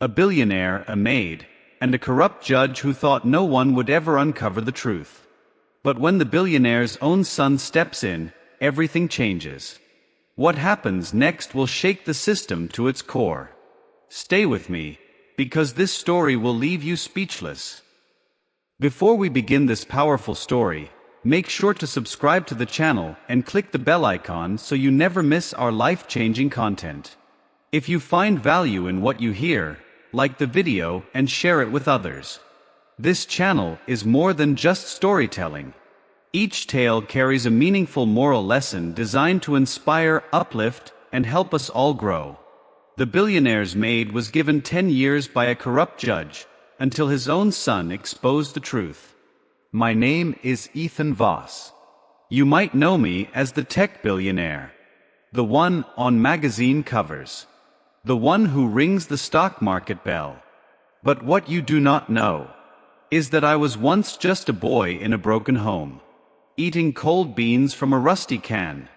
A billionaire, a maid, and a corrupt judge who thought no one would ever uncover the truth. But when the billionaire's own son steps in, everything changes. What happens next will shake the system to its core. Stay with me, because this story will leave you speechless. Before we begin this powerful story, make sure to subscribe to the channel and click the bell icon so you never miss our life-changing content. If you find value in what you hear, like the video and share it with others. This channel is more than just storytelling. Each tale carries a meaningful moral lesson designed to inspire, uplift, and help us all grow. The billionaire's maid was given 10 years by a corrupt judge, until his own son exposed the truth. My name is Ethan Voss. You might know me as the tech billionaire. The one on magazine covers. The one who rings the stock market bell. But what you do not know is that I was once just a boy in a broken home, eating cold beans from a rusty can,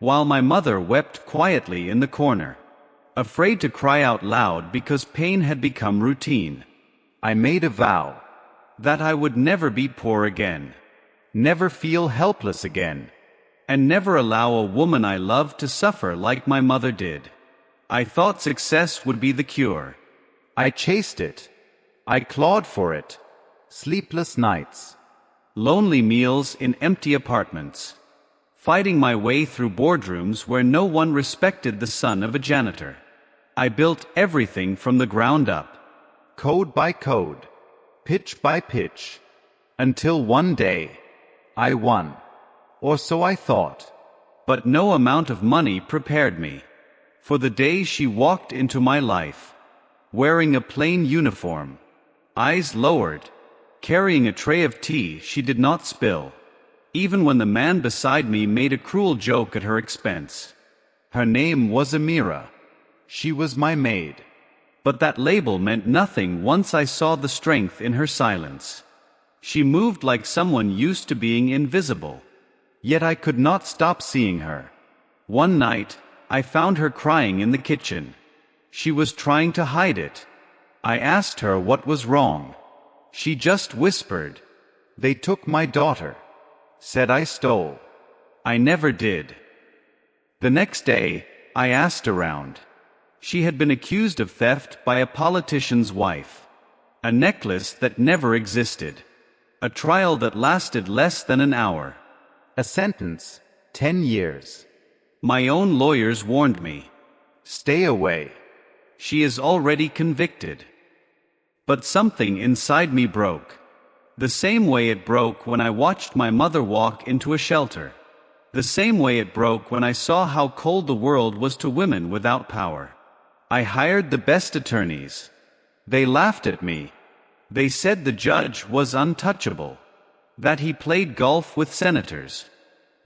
while my mother wept quietly in the corner, afraid to cry out loud because pain had become routine. I made a vow that I would never be poor again, never feel helpless again, and never allow a woman I loved to suffer like my mother did. I thought success would be the cure. I chased it. I clawed for it. Sleepless nights. Lonely meals in empty apartments. Fighting my way through boardrooms where no one respected the son of a janitor. I built everything from the ground up. Code by code. Pitch by pitch. Until one day, I won. Or so I thought. But no amount of money prepared me for the day she walked into my life, wearing a plain uniform, eyes lowered, carrying a tray of tea she did not spill, even when the man beside me made a cruel joke at her expense. Her name was Amira. She was my maid. But that label meant nothing once I saw the strength in her silence. She moved like someone used to being invisible. Yet I could not stop seeing her. One night, I found her crying in the kitchen. She was trying to hide it. I asked her what was wrong. She just whispered, "They took my daughter." Said I stole. I never did. The next day, I asked around. She had been accused of theft by a politician's wife. A necklace that never existed. A trial that lasted less than an hour. A sentence, 10 years. My own lawyers warned me. Stay away. She is already convicted. But something inside me broke. The same way it broke when I watched my mother walk into a shelter. The same way it broke when I saw how cold the world was to women without power. I hired the best attorneys. They laughed at me. They said the judge was untouchable. That he played golf with senators.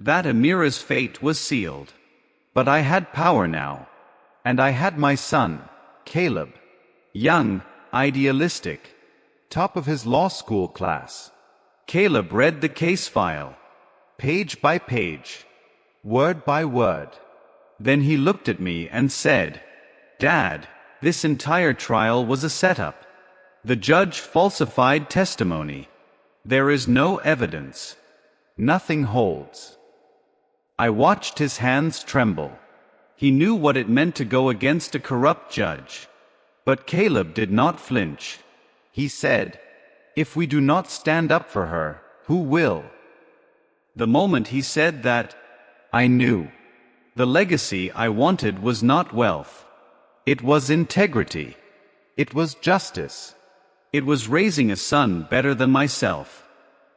That Amira's fate was sealed. But I had power now. And I had my son, Caleb. Young, idealistic. Top of his law school class. Caleb read the case file. Page by page. Word by word. Then he looked at me and said, "Dad, this entire trial was a setup. The judge falsified testimony. There is no evidence. Nothing holds." I watched his hands tremble. He knew what it meant to go against a corrupt judge. But Caleb did not flinch. He said, "If we do not stand up for her, who will?" The moment he said that, I knew. The legacy I wanted was not wealth. It was integrity. It was justice. It was raising a son better than myself.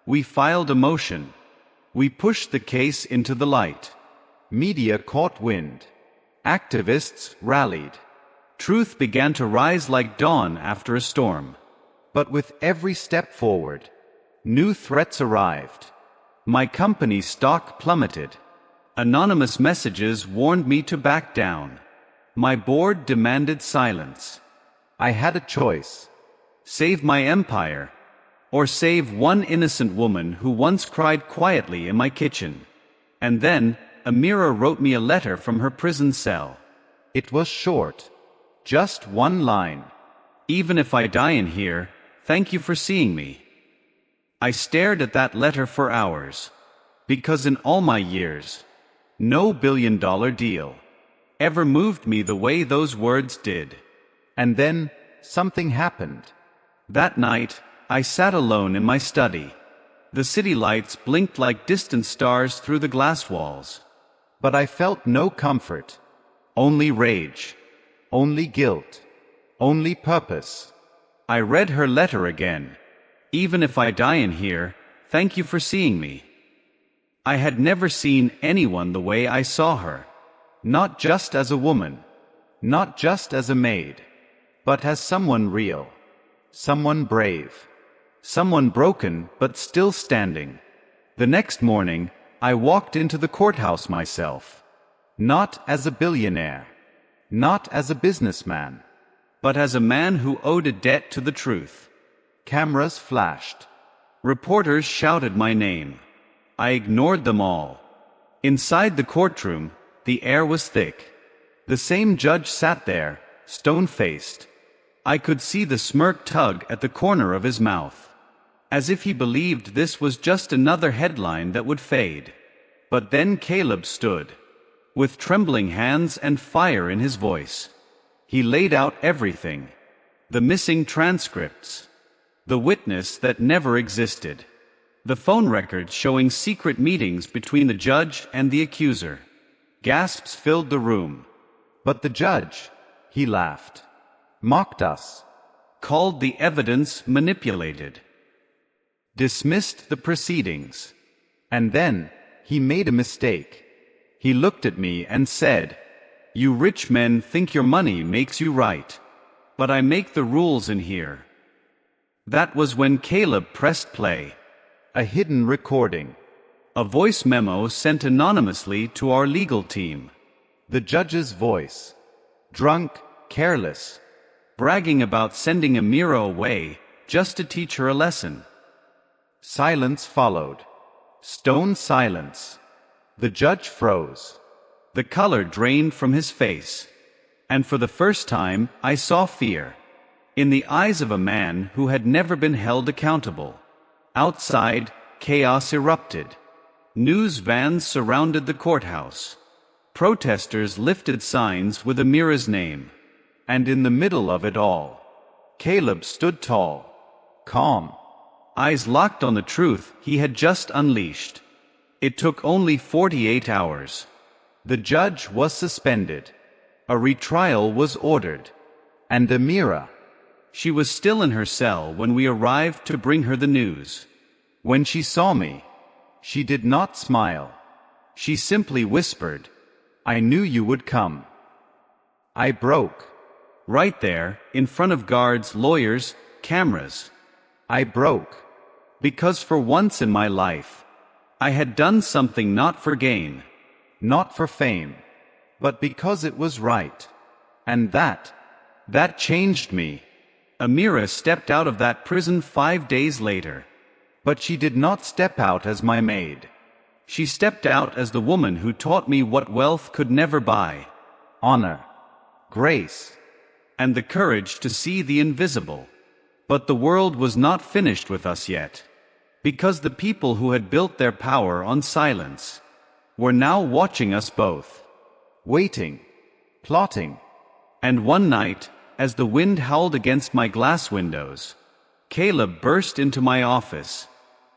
We filed a motion. We pushed the case into the light. Media caught wind. Activists rallied. Truth began to rise like dawn after a storm. But with every step forward, new threats arrived. My company's stock plummeted. Anonymous messages warned me to back down. My board demanded silence. I had a choice. Save my empire, or save one innocent woman who once cried quietly in my kitchen. And then, Amira wrote me a letter from her prison cell. It was short. Just one line. Even if I die in here, thank you for seeing me. I stared at that letter for hours. Because in all my years, no billion-dollar deal ever moved me the way those words did. And then, something happened. That night, I sat alone in my study. The city lights blinked like distant stars through the glass walls. But I felt no comfort. Only rage. Only guilt. Only purpose. I read her letter again. Even if I die in here, thank you for seeing me. I had never seen anyone the way I saw her. Not just as a woman. Not just as a maid. But as someone real. Someone brave. Someone broken but still standing. The next morning, I walked into the courthouse myself. Not as a billionaire. Not as a businessman. But as a man who owed a debt to the truth. Cameras flashed. Reporters shouted my name. I ignored them all. Inside the courtroom, the air was thick. The same judge sat there, stone-faced. I could see the smirk tug at the corner of his mouth. As if he believed this was just another headline that would fade. But then Caleb stood. With trembling hands and fire in his voice. He laid out everything. The missing transcripts. The witness that never existed. The phone records showing secret meetings between the judge and the accuser. Gasps filled the room. But the judge, he laughed. Mocked us. Called the evidence manipulated. Dismissed the proceedings. And then, he made a mistake. He looked at me and said, "You rich men think your money makes you right. But I make the rules in here." That was when Caleb pressed play. A hidden recording. A voice memo sent anonymously to our legal team. The judge's voice. Drunk, careless. Bragging about sending Amira away, just to teach her a lesson. Silence followed. Stone silence. The judge froze. The color drained from his face. And for the first time, I saw fear. In the eyes of a man who had never been held accountable. Outside, chaos erupted. News vans surrounded the courthouse. Protesters lifted signs with Amira's name. And in the middle of it all, Caleb stood tall, calm, eyes locked on the truth he had just unleashed. It took only 48 hours. The judge was suspended. A retrial was ordered. And Amira, she was still in her cell when we arrived to bring her the news. When she saw me, she did not smile. She simply whispered, "I knew you would come." I broke. Right there, in front of guards, lawyers, cameras. I broke. Because for once in my life, I had done something not for gain, not for fame, but because it was right. And that changed me. Amira stepped out of that prison 5 days later. But she did not step out as my maid. She stepped out as the woman who taught me what wealth could never buy. Honor. Grace. And the courage to see the invisible. But the world was not finished with us yet. Because the people who had built their power on silence were now watching us both. Waiting. Plotting. And one night, as the wind howled against my glass windows, Caleb burst into my office.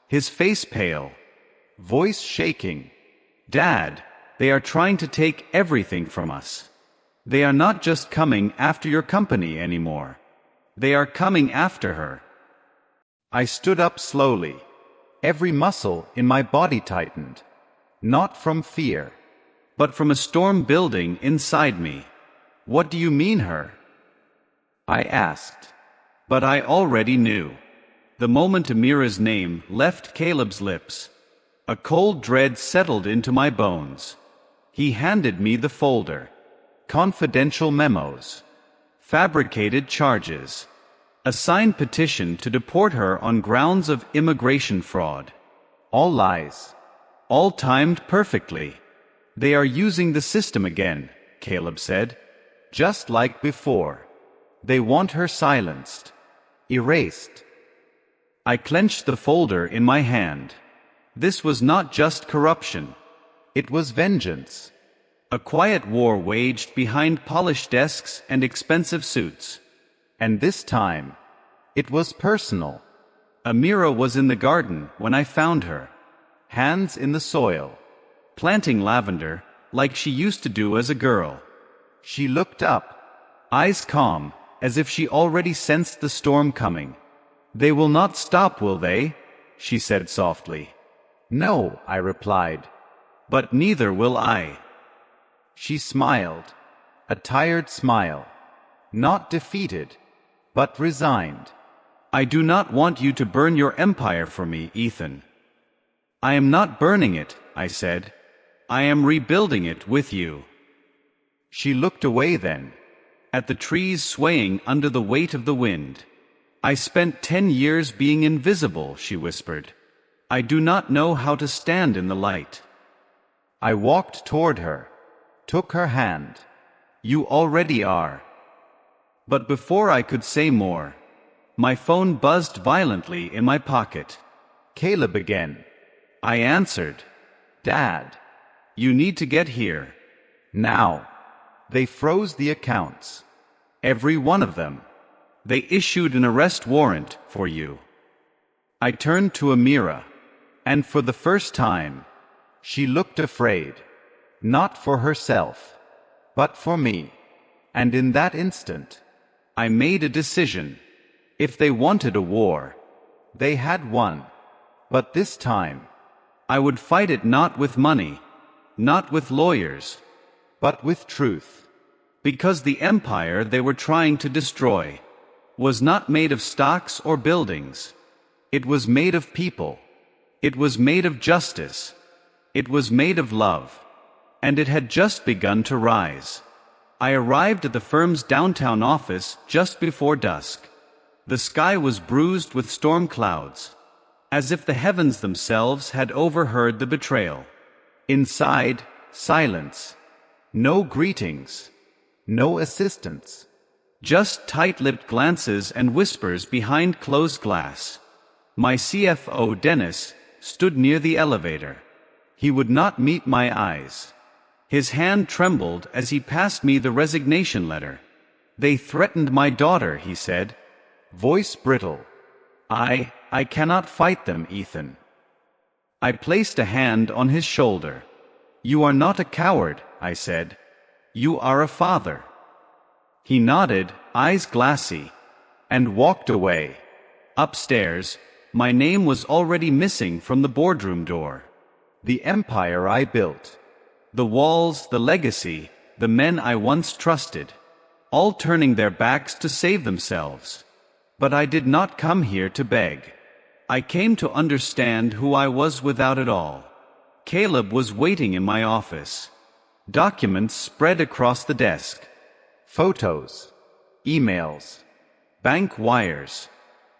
His face pale. Voice shaking. "Dad, they are trying to take everything from us. They are not just coming after your company anymore. They are coming after her." I stood up slowly. Every muscle in my body tightened. Not from fear, but from a storm building inside me. "What do you mean her?" I asked. But I already knew. The moment Amira's name left Caleb's lips, a cold dread settled into my bones. He handed me the folder. Confidential memos. Fabricated charges. A signed petition to deport her on grounds of immigration fraud. All lies. All timed perfectly. "They are using the system again," Caleb said. "Just like before. They want her silenced, erased. I clenched the folder in my hand. This was not just corruption. It was vengeance. A quiet war waged behind polished desks and expensive suits. And this time, it was personal. Amira was in the garden when I found her. Hands in the soil. Planting lavender, like she used to do as a girl. She looked up. Eyes calm, as if she already sensed the storm coming. "They will not stop, will they?" she said softly. "No," I replied. "But neither will I." She smiled. A tired smile. Not defeated, but resigned. "I do not want you to burn your empire for me, Ethan." "I am not burning it," I said. "I am rebuilding it with you." She looked away then. At the trees swaying under the weight of the wind. "I spent 10 years being invisible," she whispered. "I do not know how to stand in the light." I walked toward her, took her hand. "You already are." But before I could say more, my phone buzzed violently in my pocket. "Caleb again." I answered. "Dad." "You need to get here." "Now." They froze the accounts. Every one of them. They issued an arrest warrant for you. I turned to Amira. And for the first time, she looked afraid. Not for herself, but for me. And in that instant, I made a decision. If they wanted a war, they had won. But this time, I would fight it not with money, not with lawyers, but with truth. Because the empire they were trying to destroy was not made of stocks or buildings. It was made of people. It was made of justice. It was made of love. And it had just begun to rise. I arrived at the firm's downtown office just before dusk. The sky was bruised with storm clouds, as if the heavens themselves had overheard the betrayal. Inside, silence. No greetings. No assistance. Just tight-lipped glances and whispers behind closed glass. My CFO, Dennis, stood near the elevator. He would not meet my eyes. His hand trembled as he passed me the resignation letter. "They threatened my daughter," he said. Voice brittle. I cannot fight them, Ethan." I placed a hand on his shoulder. "You are not a coward," I said. "You are a father." He nodded, eyes glassy, and walked away. Upstairs, my name was already missing from the boardroom door. The empire I built. The walls, the legacy, the men I once trusted. All turning their backs to save themselves. But I did not come here to beg. I came to understand who I was without it all. Caleb was waiting in my office. Documents spread across the desk. Photos. Emails. Bank wires.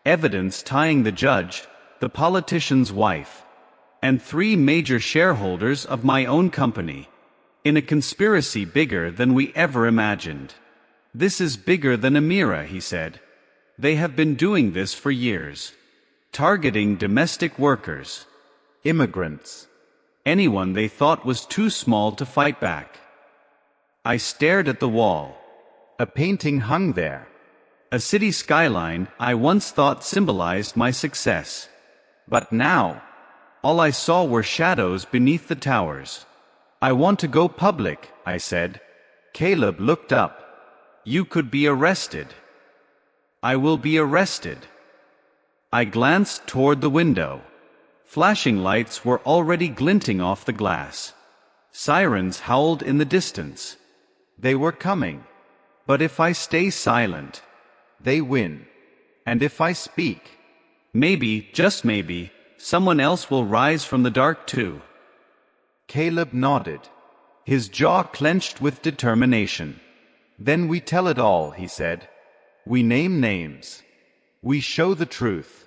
Evidence tying the judge, the politician's wife, and 3 major shareholders of my own company, in a conspiracy bigger than we ever imagined. "This is bigger than Amira," he said. "They have been doing this for years. Targeting domestic workers. Immigrants. Anyone they thought was too small to fight back." I stared at the wall. A painting hung there. A city skyline I once thought symbolized my success. But now, all I saw were shadows beneath the towers. "I want to go public," I said. Caleb looked up. "You could be arrested." "I will be arrested." I glanced toward the window. Flashing lights were already glinting off the glass. Sirens howled in the distance. They were coming. But if I stay silent, they win. And if I speak, maybe, just maybe, someone else will rise from the dark too. Caleb nodded, his jaw clenched with determination. "Then we tell it all," he said. "We name names. We show the truth.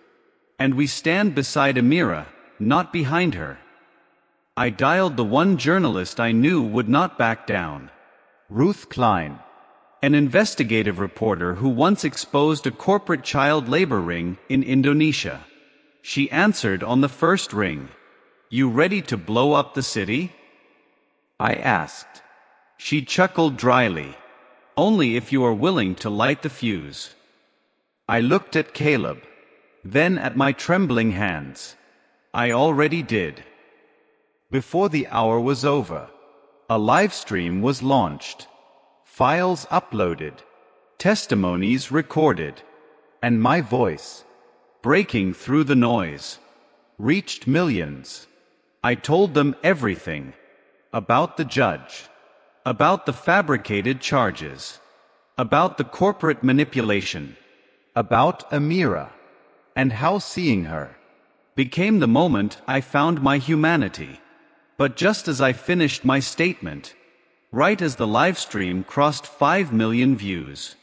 And we stand beside Amira, not behind her." I dialed the one journalist I knew would not back down. Ruth Klein. an investigative reporter who once exposed a corporate child labor ring in Indonesia. She answered on the first ring. "You ready to blow up the city?" I asked. She chuckled dryly. "Only if you are willing to light the fuse." I looked at Caleb, then at my trembling hands. I already did. Before the hour was over, a live stream was launched. Files uploaded, testimonies recorded, and my voice, breaking through the noise, reached millions. I told them everything. About the judge. About the fabricated charges. About the corporate manipulation. About Amira. And how seeing her became the moment I found my humanity. But just as I finished my statement, right as the live stream crossed 5 million views,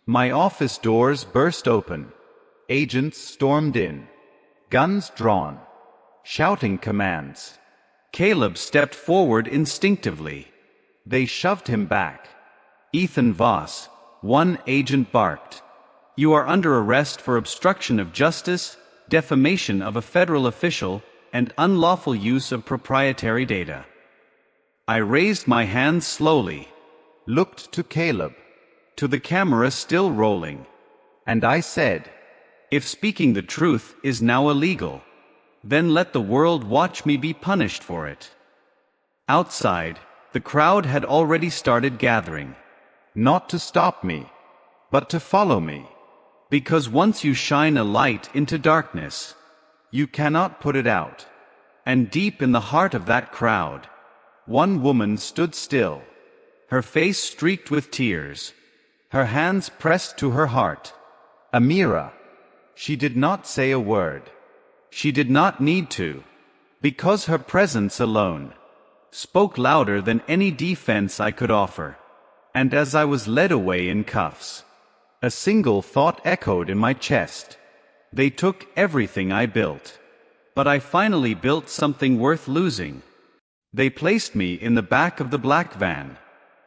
my office doors burst open. Agents stormed in, guns drawn, shouting commands. Caleb stepped forward instinctively. They shoved him back. "Ethan Voss," one agent barked. "You are under arrest for obstruction of justice, defamation of a federal official, and unlawful use of proprietary data." I raised my hands slowly, looked to Caleb, to the camera still rolling, and I said, "If speaking the truth is now illegal, then let the world watch me be punished for it." Outside, the crowd had already started gathering, not to stop me, but to follow me. Because once you shine a light into darkness, you cannot put it out. And deep in the heart of that crowd, one woman stood still, her face streaked with tears, her hands pressed to her heart. Amira. She did not say a word. She did not need to, because her presence alone spoke louder than any defense I could offer. And as I was led away in cuffs, a single thought echoed in my chest. They took everything I built. But I finally built something worth losing. They placed me in the back of the black van.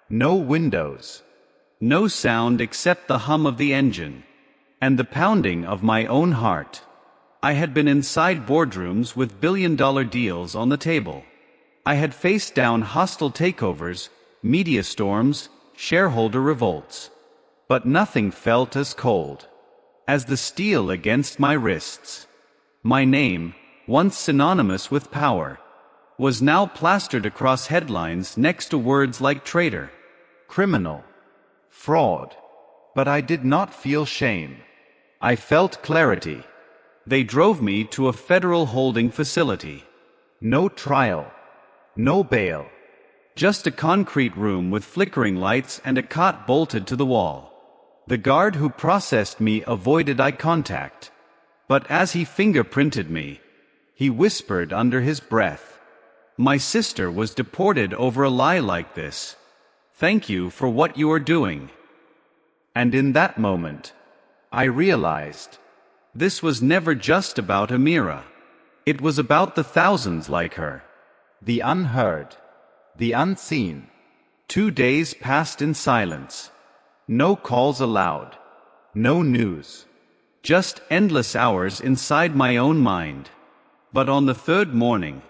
No windows. No sound except the hum of the engine, and the pounding of my own heart. I had been inside boardrooms with billion-dollar deals on the table. I had faced down hostile takeovers, media storms, shareholder revolts. But nothing felt as cold as the steel against my wrists. My name, once synonymous with power, was now plastered across headlines next to words like traitor, criminal, fraud. But I did not feel shame. I felt clarity. They drove me to a federal holding facility. No trial. No bail. Just a concrete room with flickering lights and a cot bolted to the wall. The guard who processed me avoided eye contact. But as he fingerprinted me, he whispered under his breath, "My sister was deported over a lie like this. Thank you for what you are doing." And in that moment, I realized, this was never just about Amira. It was about the thousands like her. The unheard. The unseen. 2 days passed in silence. No calls allowed. No news. Just endless hours inside my own mind. But on the third morning,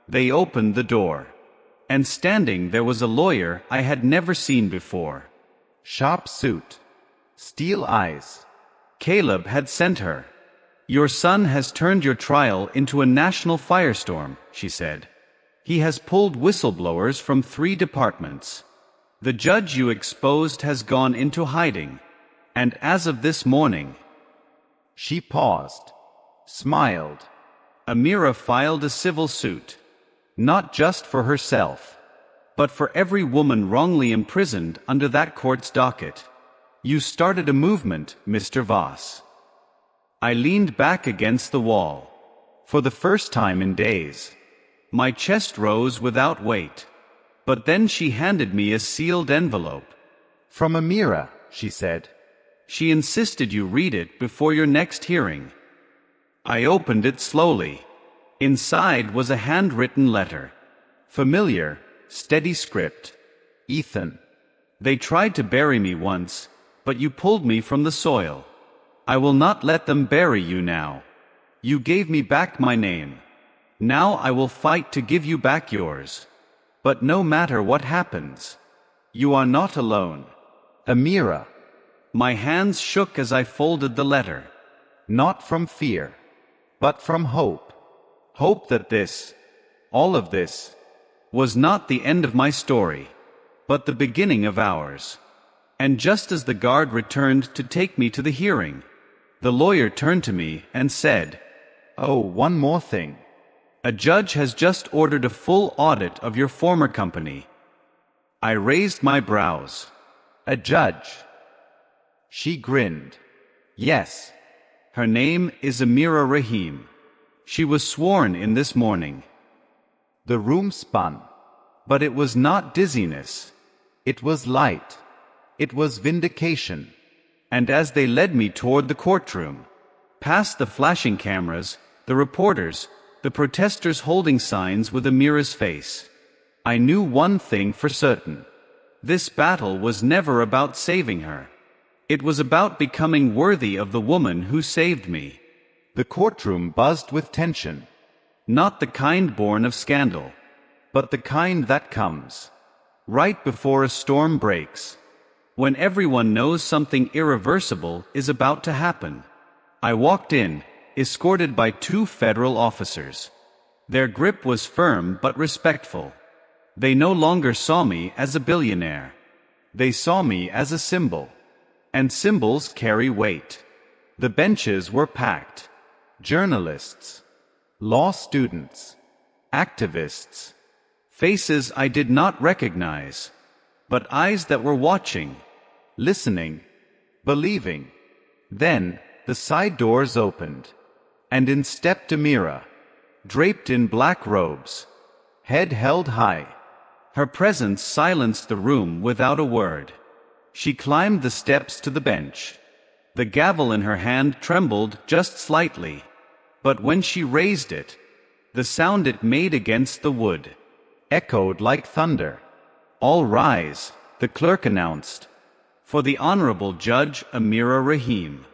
they opened the door. And standing there was a lawyer I had never seen before. Sharp suit. Steel eyes. Caleb had sent her. "Your son has turned your trial into a national firestorm," she said. "He has pulled whistleblowers from 3 departments. The judge you exposed has gone into hiding. And as of this morning..." She paused, smiled. "Amira filed a civil suit. Not just for herself, but for every woman wrongly imprisoned under that court's docket. You started a movement, Mr. Voss." I leaned back against the wall. For the first time in days, my chest rose without weight. But then she handed me a sealed envelope. "From Amira," she said. "She insisted you read it before your next hearing." I opened it slowly. Inside was a handwritten letter. Familiar, steady script. "Ethan, They tried to bury me once, but you pulled me from the soil. I will not let them bury you now. You gave me back my name. Now I will fight to give you back yours. But no matter what happens, you are not alone. Amira. My hands shook as I folded the letter. Not from fear, but from hope. Hope that this, all of this, was not the end of my story, but the beginning of ours. And just as the guard returned to take me to the hearing, the lawyer turned to me and said, "Oh, one more thing. A judge has just ordered a full audit of your former company." I raised my brows. A judge? She grinned. Yes. Her name is Amira Rahim. She was sworn in this morning. The room spun. But it was not dizziness. It was light. It was vindication. And as they led me toward the courtroom, past the flashing cameras, the reporters, the protesters holding signs with Amira's face, I knew one thing for certain. This battle was never about saving her. It was about becoming worthy of the woman who saved me. The courtroom buzzed with tension. Not the kind born of scandal, but the kind that comes right before a storm breaks, when everyone knows something irreversible is about to happen. I walked in, escorted by 2 federal officers. Their grip was firm but respectful. They no longer saw me as a billionaire. They saw me as a symbol. And symbols carry weight. The benches were packed. Journalists, law students, activists, faces I did not recognize, but eyes that were watching, listening, believing. Then, the side doors opened, and in stepped Amira, draped in black robes, head held high. Her presence silenced the room without a word. She climbed the steps to the bench. The gavel in her hand trembled just slightly, but when she raised it, the sound it made against the wood echoed like thunder. "All rise," the clerk announced, "for the Honorable Judge Amira Rahim."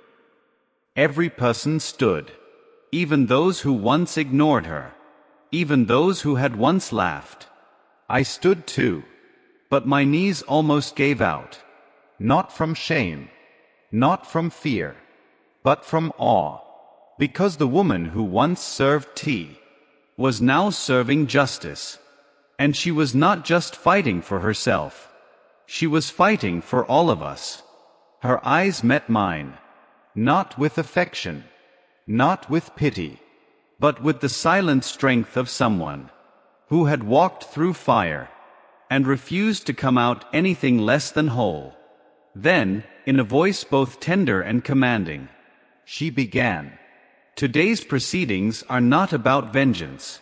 Every person stood, even those who once ignored her, even those who had once laughed. I stood too, but my knees almost gave out. Not from shame, not from fear, but from awe, because the woman who once served tea was now serving justice. And she was not just fighting for herself. She was fighting for all of us. Her eyes met mine, not with affection, not with pity, but with the silent strength of someone who had walked through fire and refused to come out anything less than whole. Then, in a voice both tender and commanding, she began. Today's proceedings are not about vengeance.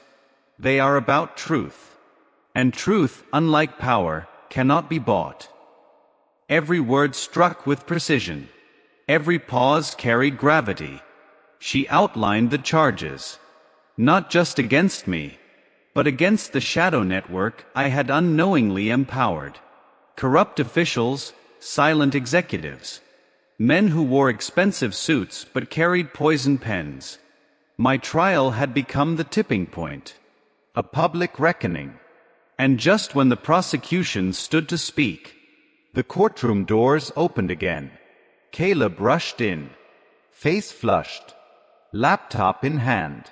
They are about truth. And truth, unlike power, cannot be bought. Every word struck with precision. Every pause carried gravity. She outlined the charges, not just against me, but against the shadow network I had unknowingly empowered. Corrupt officials, silent executives, men who wore expensive suits but carried poison pens. My trial had become the tipping point, a public reckoning. And just when the prosecution stood to speak, the courtroom doors opened again. Caleb rushed in, face flushed, laptop in hand.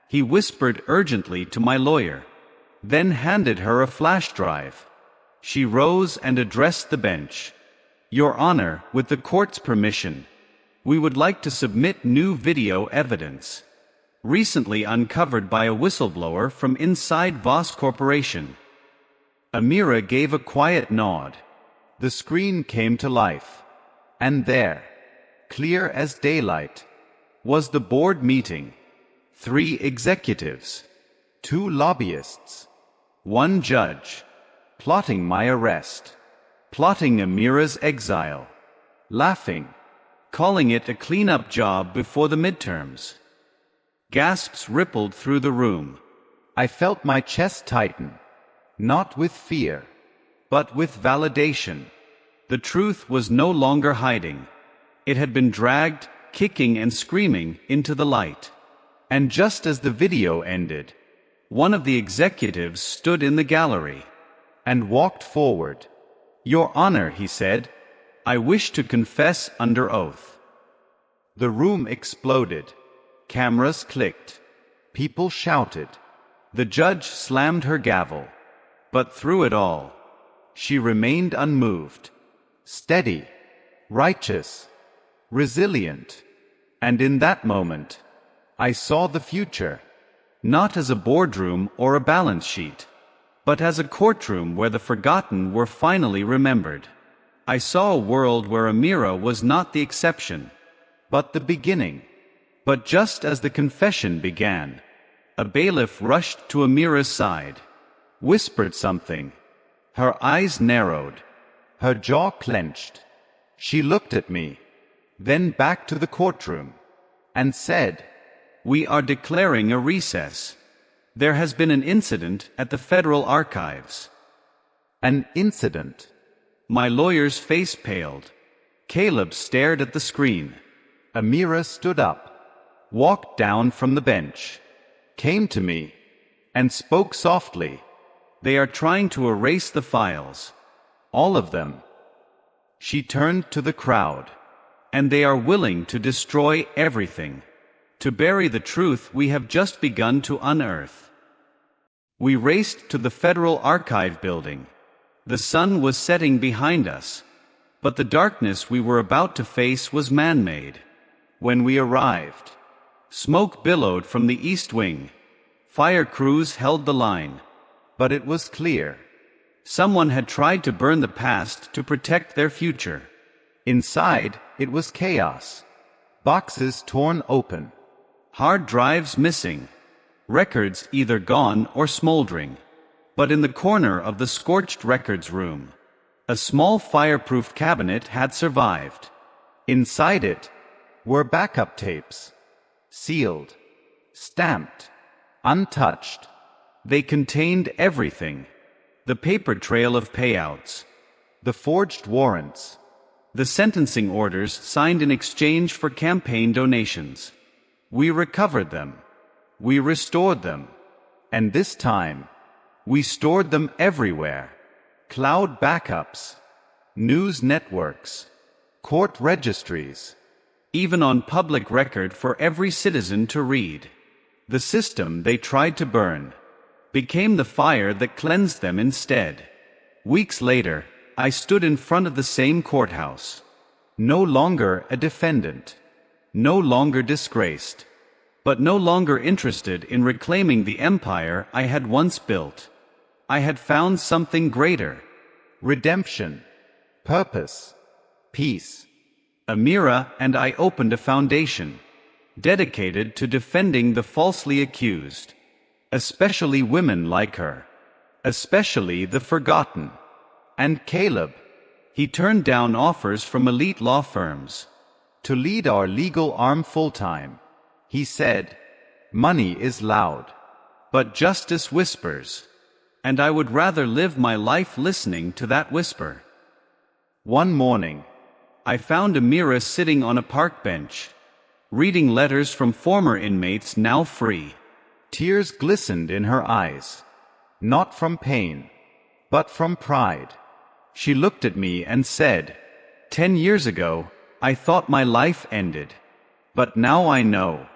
He whispered urgently to my lawyer, then handed her a flash drive. She rose and addressed the bench. "Your Honor, with the court's permission, we would like to submit new video evidence, recently uncovered by a whistleblower from inside Voss Corporation." Amira gave a quiet nod. The screen came to life. And there, clear as daylight, was the board meeting. 3 executives, 2 lobbyists, 1 judge, plotting my arrest, plotting Amira's exile, laughing, calling it a cleanup job before the midterms. Gasps rippled through the room. I felt my chest tighten, not with fear, but with validation. The truth was no longer hiding. It had been dragged, kicking and screaming, into the light. And just as the video ended, one of the executives stood in the gallery and walked forward. "Your Honor," he said, "I wish to confess under oath." The room exploded. Cameras clicked. People shouted. The judge slammed her gavel. But through it all, she remained unmoved, steady, righteous, resilient. And in that moment, I saw the future. Not as a boardroom or a balance sheet, but as a courtroom where the forgotten were finally remembered. I saw a world where Amira was not the exception, but the beginning. But just as the confession began, a bailiff rushed to Amira's side, whispered something. Her eyes narrowed, her jaw clenched. She looked at me, then back to the courtroom, and said, "We are declaring a recess. There has been an incident at the Federal Archives." An incident? My lawyer's face paled. Caleb stared at the screen. Amira stood up, walked down from the bench, came to me, and spoke softly. "They are trying to erase the files. All of them." She turned to the crowd. "And they are willing to destroy everything, to bury the truth we have just begun to unearth." We raced to the Federal Archive building. The sun was setting behind us, but the darkness we were about to face was man-made. When we arrived, smoke billowed from the east wing. Fire crews held the line. But it was clear. Someone had tried to burn the past to protect their future. Inside, it was chaos. Boxes torn open. Hard drives missing. Records either gone or smoldering. But in the corner of the scorched records room, a small fireproof cabinet had survived. Inside it were backup tapes. Sealed. Stamped. Untouched. They contained everything. The paper trail of payouts. The forged warrants. The sentencing orders signed in exchange for campaign donations. We recovered them. We restored them. And this time, we stored them everywhere. Cloud backups. News networks. Court registries. Even on public record for every citizen to read. The system they tried to burn became the fire that cleansed them instead. Weeks later, I stood in front of the same courthouse. No longer a defendant. No longer disgraced. But no longer interested in reclaiming the empire I had once built. I had found something greater. Redemption. Purpose. Peace. Amira and I opened a foundation dedicated to defending the falsely accused. Especially women like her. Especially the forgotten. And Caleb. He turned down offers from elite law firms to lead our legal arm full-time. He said, "Money is loud, but justice whispers." And I would rather live my life listening to that whisper. One morning, I found Amira sitting on a park bench, reading letters from former inmates now free. Tears glistened in her eyes, not from pain, but from pride. She looked at me and said, 10 years ago, I thought my life ended. But now I know.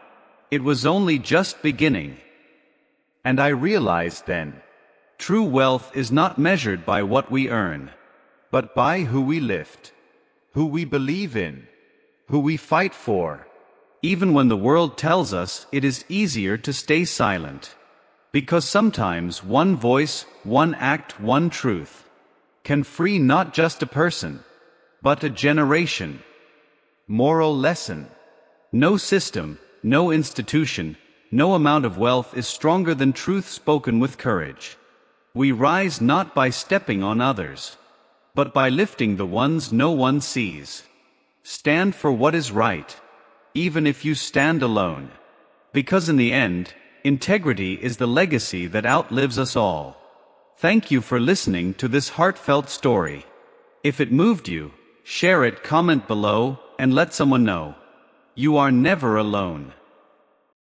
It was only just beginning." And I realized then, true wealth is not measured by what we earn, but by who we lift, who we believe in, who we fight for. Even when the world tells us it is easier to stay silent. Because sometimes one voice, one act, one truth can free not just a person, but a generation. Moral lesson. No system, no institution, no amount of wealth is stronger than truth spoken with courage. We rise not by stepping on others, but by lifting the ones no one sees. Stand for what is right, even if you stand alone. Because in the end, integrity is the legacy that outlives us all. Thank you for listening to this heartfelt story. If it moved you, share it, comment below, and let someone know. You are never alone.